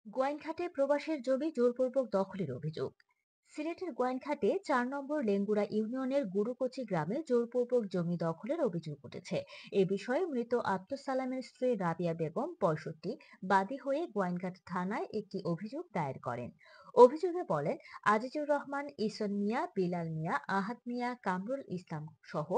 গোয়াইনঘাটে প্রবাসীর জমি জোরপূর্বক দখলের অভিযোগ। সিলেটের গোয়াইনঘাটে ৪ নম্বর লেঙ্গুরা ইউনিয়নের গুরুকচি গ্রামে জোরপূর্বক জমি দখলের অভিযোগ উঠেছে। এ বিষয়ে মৃত আব্দুস সালামের স্ত্রী রাবিয়া বেগম ৬৫ বাদী হয়ে গোয়াইনঘাট থানায় একটি অভিযোগ দায়ের করেন। অভিযোগে বলেন, আজিজুর রহমান, ইসন মিয়া, বিলাল মিয়া, আহাদ মিয়া, কামরুল ইসলাম সহ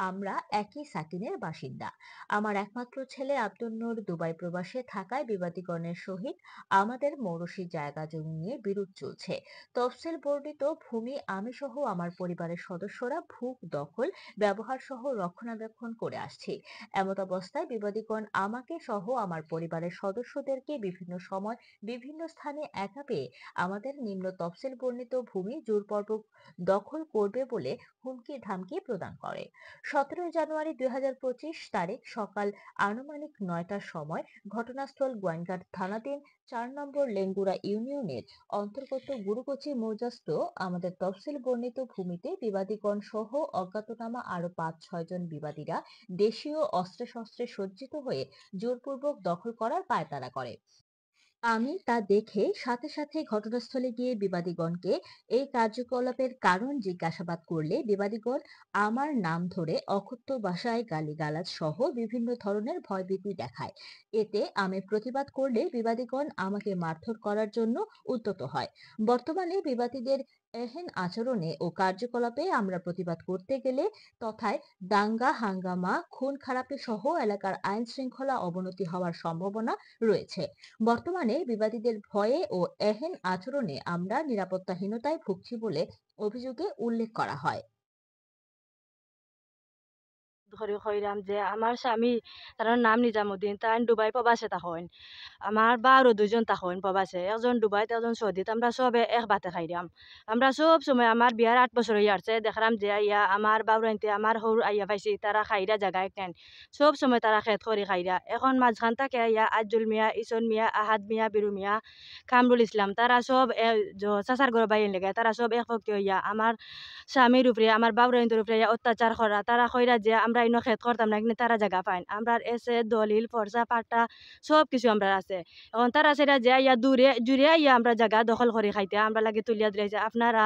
আমরা একই সাকিনের বাসিন্দা। আমার একমাত্র ছেলে আব্দুল নূর দুবাই প্রবাসে থাকায় বিবাদীগণের সহিত আমাদের মৌরসি জায়গা জমি নিয়ে বিরোধ চলছে। তফসিল বর্ণিত ভূমি আমি সহ আমার পরিবারের সদস্যরা ভূ দখল, ব্যবহার সহ রক্ষণাবেক্ষণ করে আসছি। এমত অবস্থায় বিবাদীগণ আমাকে সহ আমার পরিবারের সদস্যদেরকে বিভিন্ন সময় বিভিন্ন স্থানে একা পেয়ে আমাদের নিম্ন তফসিল বর্ণিত ভূমি জোরপূর্বক দখল করবে বলে হুমকি ধামকি প্রদান করে। ১৭ জানুয়ারি ২০২৫ তারিখ সকাল আনুমানিক ৯টার সময় ঘটনাস্থল গোয়াইনঘাট থানাধীন ৪ নম্বর লেঙ্গুরা ইউনিয়নের অন্তর্গত গুরুকচি মৌজাস্থ আমাদের তফসিল বর্ণিত ভূমিতে বিবাদীগণ সহ অজ্ঞাতনামা আরো ৫-৬ জন বিবাদীরা দেশীয় অস্ত্রে শস্ত্রে সজ্জিত হয়ে জোরপূর্বক দখল করার পায়তারা করে। আমি তা দেখে সাথে সাথে ঘটনাস্থলে গিয়ে বিবাদীগণকে এই কার্যকলাপের কারণ জিজ্ঞাসাবাদ করলে বিবাদীগণ আমার নাম ধরে অকথ্য ভাষায় গালিগালাজ সহ বিভিন্ন ধরনের ভয়ভীতি দেখায়। এতে আমি প্রতিবাদ করলে বিবাদীগণ আমাকে মারধর করার জন্য উদ্যত হয়। বর্তমানে বিবাদীদের এহেন আচরণে ও কার্যকলাপে আমরা প্রতিবাদ করতে গেলে তথায় দাঙ্গা হাঙ্গামা, খুন খারাপি সহ এলাকার আইন শৃঙ্খলা অবনতি হওয়ার সম্ভাবনা রয়েছে। বর্তমানে বিবাদীদের ভয়ে ও এহেন আচরণে আমরা নিরাপত্তাহীনতায় ভুগছি বলে অভিযোগে উল্লেখ করা হয়। ধরে কইরাম যে আমার স্বামী তার নাম নিজামুদ্দিন তাই দুবাই প্রবাসে থাকেন। আমার বারো দুজন থাকেন প্রবাসে, একজন দুবাইত একজন সৌদিত। আমরা সবে এক বাতে খাইরাম। আমরা সব সময় আমার বিয়ার ৮ বছর হয়ে আসছে দেখলাম যে আইয়া আমার বাবুরাইতে আমার হৌর আইয়া পাইছি তারা খাইরা জায়গায় নেন। সব সময় তারা খেত করে খাইরা। এখন মাঝখান থেকে আইয়া আজুল মিয়া, ইসন মিয়া, আহাদ মিয়া, বিরু মিয়া, কামরুল ইসলাম তারা সব চাচার ঘর বাইন লেগে তারা সব এক ভক্তি হইয়া আমার স্বামীর উপরে আমার বাবুরাইনের উপরে অত্যাচার করা। তারা কইরা যে আমরা ইনো খেত করতাম না কিন্তু তারা জায়গা পাইন। আমরা এসে দলিল ফর্সা পাট্টা সব কিছু আমরা আছে। এখন তারা সেটা যে ইয়া দূরে জুড়ে ইয়া আমরা জায়গা দখল করে খাইতে আমরা লাগে তুলিয়া দিলাইছে আপনারা।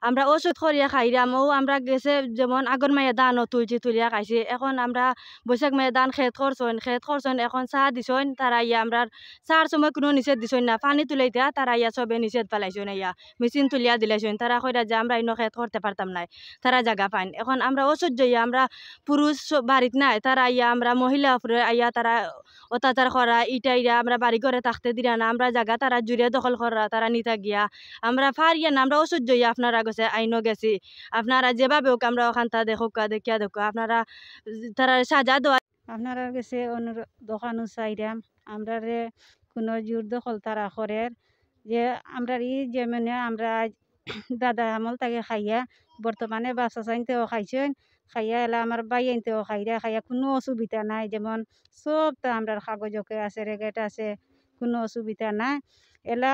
আমরা ওষুধ করিয়া খাইরাম ও আমরা গেছে যেমন আগর মাইয়া ধানও তুলছি তুলিয়া খাইছি। এখন আমরা বৈশাখ মাইয়া ধান খেত করছেন এখন চাহ দিছেন তারা ইয়া আমরা চার সময় কোনো নিষেধ দিছেন না। পানি তুলাইতে তারা ইয়া সবে নিষেধ পেলাইছেন ইয়া মেশিন তুলিয়া দিলাইছেন। তারা কইরা যে আমরা ইনো খেত করতে পারতাম না। তারা জায়গা পাইন। এখন আমরা অসহ্য ইয়া আমরা পুরুষ বাড়িত নাই তারা ইয়া আমরা মহিলা উপরে আইয়া তারা অত্যাচার করা ইটাইরা আমরা বাড়ি ঘরে থাকতে দিরা না। আমরা জায়গা তারা জুড়ে দখল করা তারা নিতা গিয়া আমরা ফারিয়া না আমরা অসহ্য ইয়া আপনারা গেছে আইনও গেছি। আপনারা যেভাবে হোক আমরা ওখান তা দেখো দেখিয়া দেখো আপনারা তারা সাজা দেওয়া আপনারা গেছে অনুরোধ দোকানও চাইরাম আমরা কোনো জোর দখল তারা করে যে আমরা যে মানে আমরা দাদা আমল তাকে খাইয়া বর্তমানে বাচ্চা চাইতেও খাইছেন খাইয়া এলা আমার বাই আনতেও খাইয়া কোনো অসুবিধা নাই যেমন সব তা আমরা কাগজকে আছে রেগেট আছে কোনো অসুবিধা নাই। এলা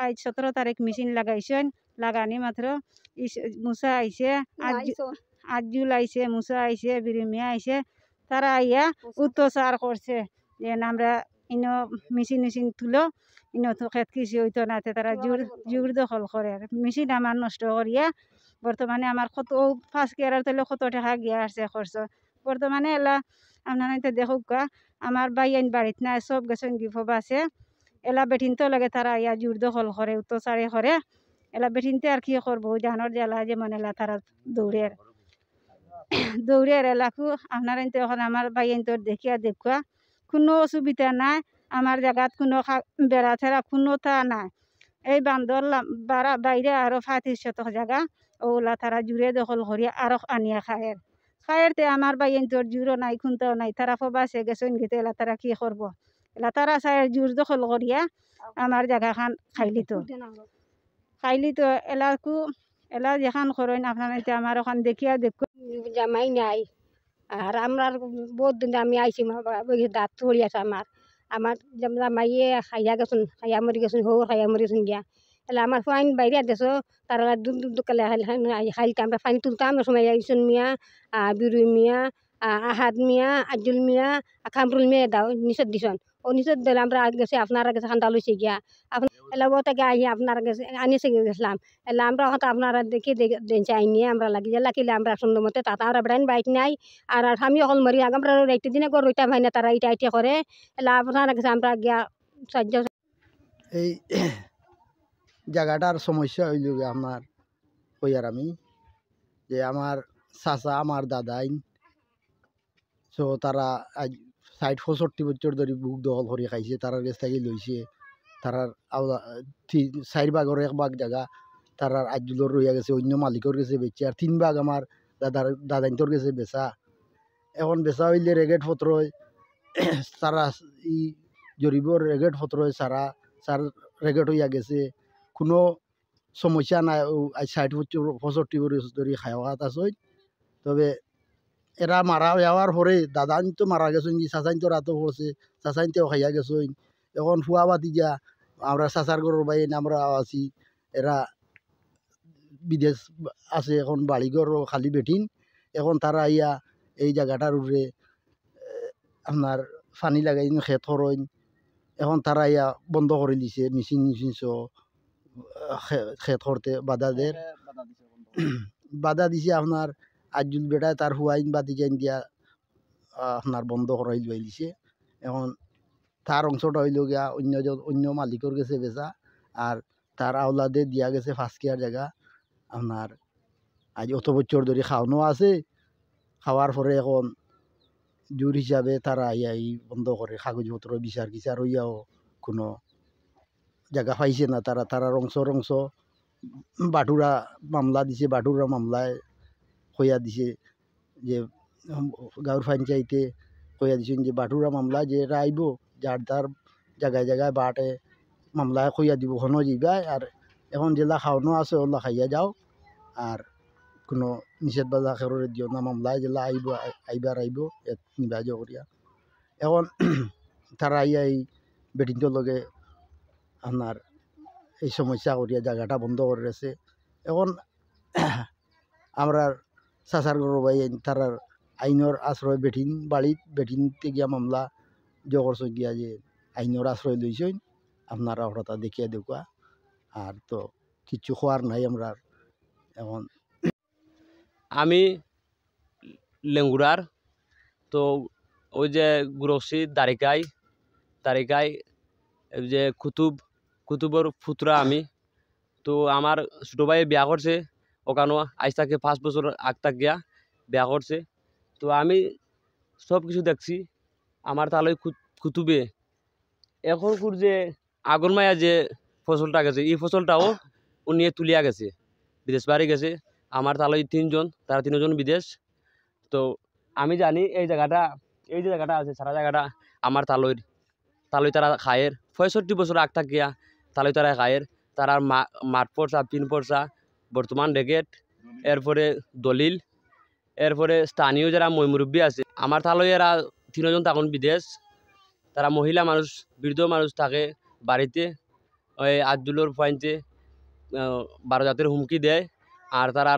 আজ ১৭ তারিখ মেশিন লাগাইছেন লাগানি মাত্র মুসা আইছে আজুল আইছে মুসা আইছে বিরিমিয়া আইছে তারা আইয়া অত্যাচার করছে যে আমরা ইনো মেশিন তুলো ইনো তো খেত কৃষি হইতো না তারা জোর দখল করে মেশিন আমার নষ্ট করিয়া বর্তমানে আমার কত ফার্স্ট ইয়ারের তাহলে কত টাকা গিয়া আসছে খরচ। বর্তমানে এলা আপনারা দেখুক আমার বাইন বাড়িত না সব গেছেন গিফব আছে এলা বেঠিনতে লাগে তারা ইয়া জোর দখল করে অত্যাচারে করে এলা বেঠিনতে আর কি করবো জানোর জ্বালা যেমন এলা তারা দৌড়ের দৌড়ের এলাকু আপনারা এখন আমার বাইন তোর দেখিয়া দেখুয়া কোনো অসুবিধা নাই। আমার জায়গাত কোনো বেড়া ছেড়া কোনো তা নাই। এই বান্দর বাইরে আরো ৩৫ শতক জায়গা ওগুলা তারা জুড়ে দখল করিয়া আরো আনিয়া খায়ের আমার বাইন তোর জুড়ো নাই খুনতেও নাই তারা ফবাসে গেছেন গেতে এলা তারা কি করবো এলা তারা চায়ের জোর দখল করিয়া আমার জায়গা খান খাইলি তো এলা যেখান করেন আপনারা আমার ওখান দেখিয়া দেখুন জামাই নাই আর আমরা বহুত দিন আমি আইছি দাঁত পড়ি আছে আমার আমার জামাইয়ে খাইয়া গেছুন খাইয়া মরি গেছুন হো খাইয়া মরি গেছুন গিয়া এলা আমার ফাইন বাইরে দেশ তারা দুকালে খাইতে আমরা ফাইন তুলতাম সময় ইসন মিয়া বিরু মিয়া আহাদ মিয়া আজুল মিয়া কামরুল মিয়া দাও নিষেধ দিছন ও নিচে দিলে আমরা গেছি আপনার কাছে খান্ডা লইছে গিয়া এলা ও থেকে আই আপনার কাছে আনিছে গেছিলাম এলা আমরা হয়তো আপনারা দেখি দেন চাই নিয়ে আমরা লাগি যে লাকিলে আমরা সুন্দর মতে তাতা আমরা ব্রাইন বাইক নাই আর আমি অকল মরি আগে আমরা রাইতে দিনে গর রইতা ভাই না তারা ইটা ইটা করে এলা আপনার কাছে আমরা গিয়া সাহায্য এই জায়গাটার সমস্যা হইল গিয়ে আপনার কই আর আমি যে আমার চাচা আমার দাদাইন সো তারা আজ ৬০-৬৫ বছর ধরে বুক দখল করে খাইছে তারার কাছ থেকে লইছে তারার আওলা ৪ ভাগের ১ ভাগ জায়গা তারার আজুলোর রইয়া গেছে অন্য মালিকের কাছে বেচছে আর ৩ ভাগ আমার দাদাইনটোর কাছে বেচা এখন বেচা হইলে রেগেট পত্র তারা ই জরিবর রেগেট পত্র সারা সার রেগেট হইয়া গেছে কোনো সমস্যা নাই আজ ৬০-৬৫ বছর ধরে খাওয়া আছে তবে এরা মারা যাওয়ার পরে দাদাইন তো মারা গেছেন কি চাচাইন তো রাতো পড়ছে চাচাইন তো খাইয়া গেছেন এখন ফুয়া বাতি যা আমরা চাচার ঘরের বাইরে আমরা আছি এরা বিদেশ আছে এখন বাড়িঘর খালি বেঠিন এখন তারা ইয়া এই জায়গাটার উপরে আপনার পানি লাগাই খেত হরইন এখন তারা ইয়া বন্ধ করে দিছে মেশিন সহ খেত করতে বাধা দিছে আপনার আজুল বেটায় তার হুয়াইন বাতি যাইন দিয়া আপনার বন্ধ করাই লই দিছে এখন তার অংশটা হইল গিয়া অন্য মালিকের গেছে বেচা আর তার আওলাদে দিয়া গেছে 5 কিয়ার জায়গা আপনার আজ অত বছর ধরে খাওয়ানো আছে খাওয়ার পরে এখন জোর হিসাবে তারা এই বন্ধ করে কাগজপত্র বিচার হইয়াও কোনো জায়গা পাইছে না তারার অংশ বাটুরা মামলা দিছে বাটুরা মামলায় কইয়া দিছে যে গাঁৱৰ পঞ্চায়েতে কইয়া দিছেন যে বাটুরা মামলা যে এরা আইব যার তার জায়গায় বাটে মামলা কইয়া দিব হনো যাইবা আর এখন জেলা খাওয়ানো আছে ওলা খাইয়া যাও আর কোনো নিষেধ বাধা খেরোরে দিও না মামলায় জেলা আইব নিবাজ করিয়া এখন তারা এই বেটিনটোর লগে আপনার এই সমস্যা করিয়া জায়গাটা বন্ধ করে রেছে এখন আমরা চাচার ঘর বাই তারার আইনের আশ্রয় বেঠিনতে গিয়া মামলা করছে গিয়া যে আইনের আশ্রয় লইছেন আপনারা হঠাৎ দেখিয়া দেখুয়া আর তো কিচ্ছু খোয়ার নাই আমরা এখন আমি লেঙ্গুরার তো ওই যে গুরসি তারিকায় যে কুতুবর ফুতরা আমি তো আমার ছোটো ভাই বিয়া করছে ওখানে আজ থেকে 5 বছর আগ তাক গিয়া বিয়া করছে তো আমি সব কিছু দেখছি আমার তাহলে কুতুবে এখন যে আগুন মায়া যে ফসলটা গেছে এই ফসলটাও উনি তুলিয়া গেছে বিদেশ বাড়ি গেছে আমার তাহলে 3 জন তারা 3জন বিদেশ তো আমি জানি এই যে জায়গাটা আছে সারা জায়গাটা আমার তালই তারা খায়ের 65 বছর আগ থাকিয়া তালই তারা খায়ের তারা মাঠ পড়সা পিন পড়সা বর্তমান রেগেট এরপরে দলিল এরপরে স্থানীয় যারা মুরব্বী আছে আমার তালই এরা 3জন তখন বিদেশ তারা মহিলা মানুষ বৃদ্ধ মানুষ থাকে বাড়িতে ওই আজদুলোর পয়েন্টে 12 জাতের হুমকি দেয় আর তারা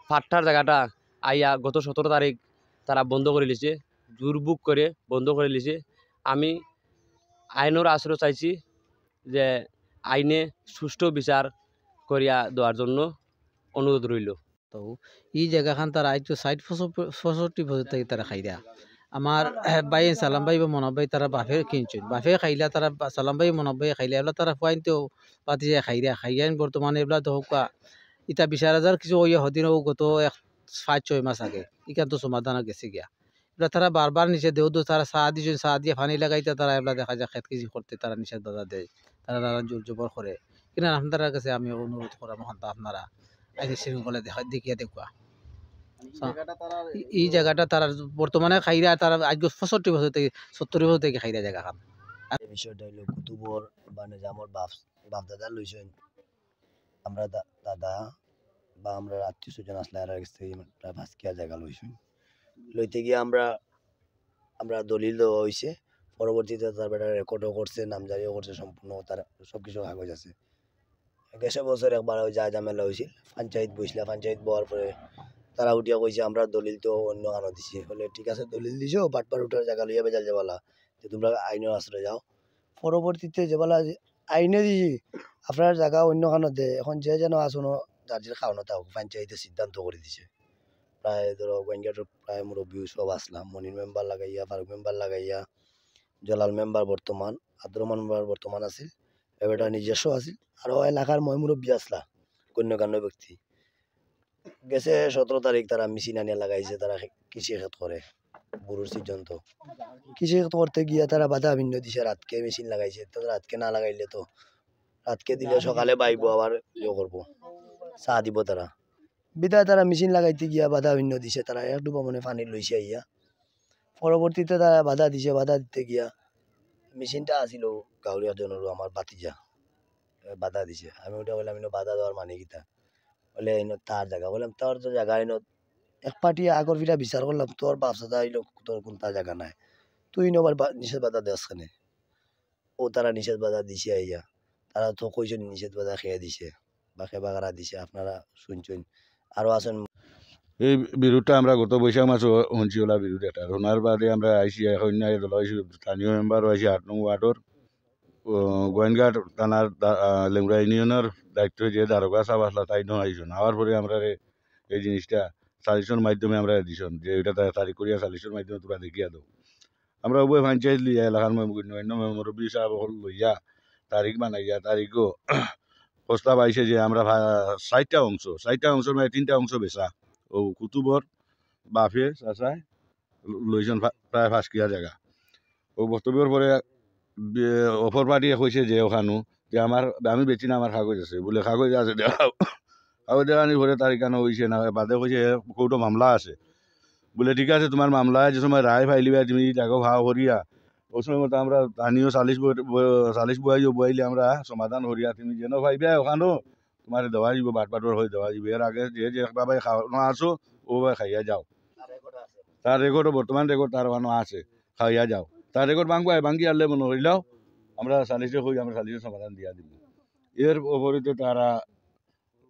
ফাট্টার জায়গাটা আইয়া গত 17 তারিখ তারা বন্ধ করে লিছে দুর্ভোগ করে বন্ধ করে লিছে আমি আইনের আশ্রয় চাইছি যে আইনে সুষ্ঠু বিচার করিয়া দেওয়ার জন্য অনুরোধ রইল তো এই জায়গাখান তারা আজ ৬০-৬৫ বছর থেকে তারা খাইরা আমার ভাই সালাম ভাই বা মনব ভাই তারা বাফে কিনছেন বাফে খাইলা তারা সালাম ভাই মনব ভাই খাইলা এগুলা তারা ফুয়াইনতেও পাতি যায় খাইয়ান বর্তমানে এগুলা তো হোক ইটা ২০,০০০ কিছু ওই হদিন গত ৫-৬ মাস আগে ইকান তো সমাধান গেছে গিয়া এগুলা তারা বারবার নিষেধ দেও তারা চাহ দিয়েছেন চাহ দিয়ে পানি লাগাইতে তারা এগুলা দেখা যায় খেত কিছু করতে তারা নিষেধ বাধা দেয় তারা নানান জোর জবর করে কিনা আপনার কাছে আমি অনুরোধ করাম আপনারা আইনি শৃঙ্খলা দেখিয়া দেখুয়া এই জায়গাটা তারা বর্তমানে খাইরা তারা আজ 65 বছর থেকে 70 বছর থেকে খাইরা জায়গা খান বিষয়টা হইলো কুতুবর মানে যে আমার বাপ দাদা লইছেন আমরা দাদা বা আমরা আত্মীয় স্বজন আসলে আর কাছ থেকে প্রায় 5 কিয়া জায়গা লইছেন লইতে গিয়ে আমরা দলিল দেওয়া হয়েছে পরবর্তীতে তার বেটা রেকর্ডও করছে নামজারিও করছে সম্পূর্ণ তার সবকিছু কাগজ আছে গেছে বছর একবার ওই যা ঝামেলা হয়েছিল পঞ্চায়েত বসলা পঞ্চায়েত বওয়ার পরে তারা উঠিয়া কইছে আমরা দলিল তো অন্য কানো দিছি বলে ঠিক আছে দলিল দিছো বাটপার উঠার জায়গা লইয়া বেজাল যাবালা যে তোমরা আইনের আশ্রয় যাও পরবর্তীতে যে বলা আইনে দিছি আপনার জায়গা অন্য খানো দে এখন যে যেন আসুনো যার যে খাওয়ানো তা পঞ্চায়েতে সিদ্ধান্ত করে দিছে প্রায় ধরো গোয়েঙ্গাটোর প্রায় মুরব্বী সব আসলাম মনির মেম্বার লাগাইয়া ফারুক মেম্বার লাগাইয়া জলাল মেম্বার বর্তমান আব্দুর রহমান মেম্বার বর্তমান আছিল এবারটা নিজস্ব আছিল আরও এলাকার মই মুরব্বী আসলা গণ্যমান্য ব্যক্তি গেছে 17 তারিখ তারা মেশিন আনিয়া লাগাইছে তারা কৃষি ক্ষেত করে বুড়োর সিজন্ত কৃষি ক্ষেত করতে গিয়া তারা বাধা ভিন্ন দিছে রাতকে মেশিন লাগাইছে তো রাতকে না লাগাইলে তো রাতকে দিলে সকালে বাইব আবার ইয়ে করবো চা দিব তারা বিদায় তারা মেশিন লাগাইতে গিয়া বাধা ভিন্ন দিছে তারা এক ডুবা মনে পানি লইছে আইয়া পরবর্তীতে তারা বাধা দিছে বাধা দিতে গিয়া মেশিনটা আসিল গাঁৱলীয়া জনেরও আমার বাতিজা বাধা দিছে আমি ওটা বললাম বাধা দেওয়ার মানে কিতা বলে তার জায়গা বললাম তোর তো জায়গা এক পার্টি আগর ফিরা বিচার করলাম তোর বাপ সাদা আইলো তোর কোন তার জায়গা নাই তুই নবার নিষেধ বাধা দেওয়াস খানে ও তারা নিষেধ বাধা দিছে আইয়া তারা তো কইছেন নিষেধ বাধা খেয়ে দিছে বা খেবাগারা দিছে আপনারা শুনছেন আরো আছেন এই বিরোধটা আমরা গত বৈশাখ মাসে শুনছি ওলা বিরোধ এটা শোনার বাদে আমরা আইসি এখন স্থানীয় মেম্বারও আইসি 8 নং ওয়ার্ডর গোয়েনঘাট থানার লেঙ্গুড়া ইউনিয়নের দায়িত্ব যে দারোগা সাহেব আসলা তাই নয় আইসন আওয়ার পরে আমরা এই জিনিসটা সালিশন মাধ্যমে আমরা দিছন যে এটা তারিখ করিয়া সালিশন মাধ্যমে তোরা দেখিয়া দাও আমরা উভয় পঞ্চায়েত লিয়া এলাকার অন্য মুরব্বী সাহেব লইয়া তারিখ বানাইয়া তারিখও প্রস্তাব আইসে যে আমরা 60টা অংশের মানে 3টা অংশ বেচা ও কুতুবর বাফে চাচাই লইছেন প্রায় 5 কিয়া জায়গা ও বক্তব্যের পরে অপর পার্টিয়ে কইছে যে ওখানো যে আমি বেচি না আমার কাগজ আছে বলে কাগজ আছে দেখাও কাগজ দেখানি পরে তারিখানো হয়েছে না বাদে কইছে কোর্টে মামলা আছে বলে ঠিক আছে তোমার মামলা যে সময় রায় ফাইলিবা তুমি টাকা ভাও করিয়া ওই সময় মতো আমরা স্থানীয় সালিশ বয়াইলে আমরা সমাধান করিয়া তুমি যেন ভাইবা ওখানো তোমার দেওয়া যাব বাটবাটর হয়ে দেওয়া যাব এর আগে যে বাবাই খাওয়ানো আসো ও খাইয়া যাও তার রেকর্ডও বর্তমান রেকর্ড তার ওখানো আছে খাইয়া যাও তার রেকর্ড ভাঙ্গি আনলে মনে হইলেও আমরা সালিশে হই আমরা সালিশের সমাধান দিয়া দিব এর ওপরিতে তারা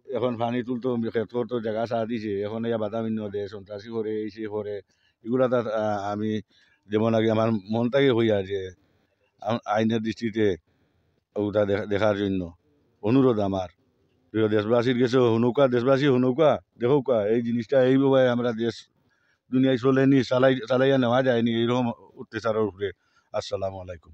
এখন পানি তুলতো ক্ষেত করতো জায়গা চা দিছে এখন ইয়া বাধা ভিন্ন দেয় সন্ত্রাসী করে এই সে করে এগুলা তার আমি যেমন আগে আমার মনটাকে হইয়া যে আইনের দৃষ্টিতে ওটা দেখার জন্য অনুরোধ আমার প্রিয় দেশবাসীর কাছে দেশবাসী হুনুকা দেখুকা এই জিনিসটা এইভাবে আমরা দেশ দুনিয়ায় চলেনি চালাইয়া নেওয়া যায়নি এইরকম অত্যাচারের উপরে। আসসালামু আলাইকুম।